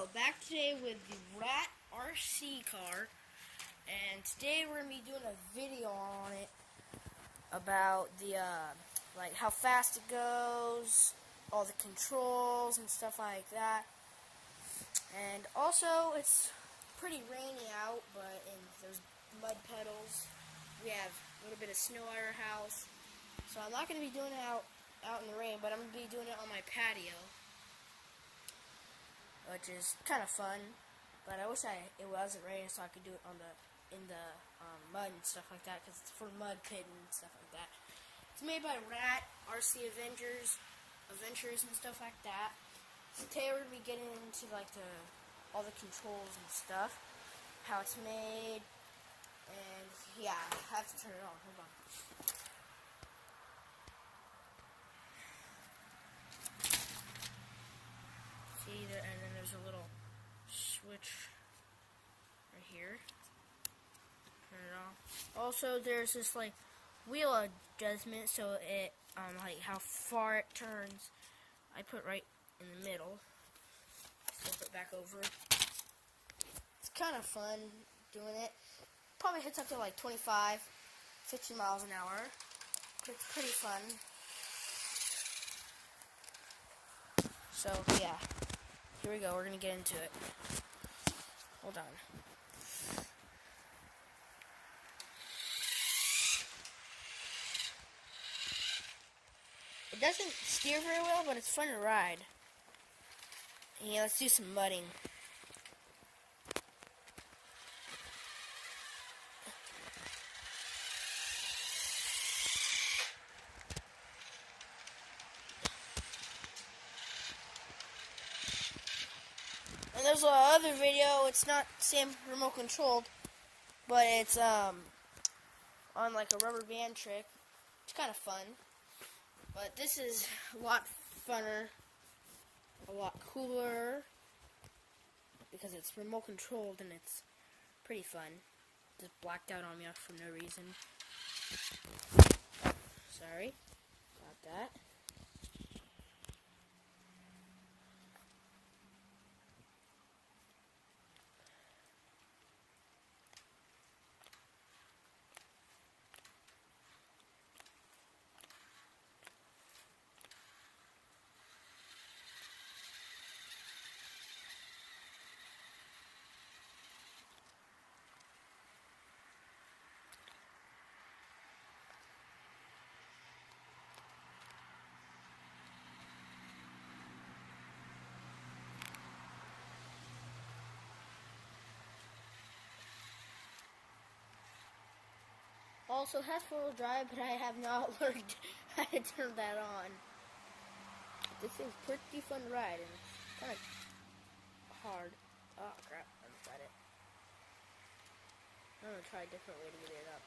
So, back today with the Rat RC car, and today we're going to be doing a video on it about the, like how fast it goes, all the controls and stuff like that. And also, it's pretty rainy out, and there's mud puddles. We have a little bit of snow at our house. So I'm not going to be doing it out in the rain, but I'm going to be doing it on my patio, which is kind of fun. But I wish it wasn't raining so I could do it in the mud and stuff like that, because it's for mud pit and stuff like that. It's made by Rat RC Adventures and stuff like that. So today we're gonna be getting into like all the controls and stuff, how it's made, and yeah, I have to turn it on. Hold on. See there, and then there's a little switch right here. Turn it off. Also, there's this like wheel adjustment, so it like how far it turns. I put right in the middle. Flip it back over. It's kind of fun doing it. Probably hits up to like 25, 50 miles an hour. But it's pretty fun. So yeah, here we go. We're gonna get into it. Hold on. It doesn't steer very well, but it's fun to ride. Yeah, let's do some mudding. And there's another video, it's not same remote controlled, but it's on like a rubber band trick. It's kind of fun. But this is a lot funner, a lot cooler, because it's remote controlled and it's pretty fun. Just blacked out on me for no reason. Sorry about that. Also has four-wheel drive, but I have not learned how to turn that on. This thing's pretty fun to ride, and it's kind of hard. Oh crap, I misread it. I'm gonna try a different way to get it up.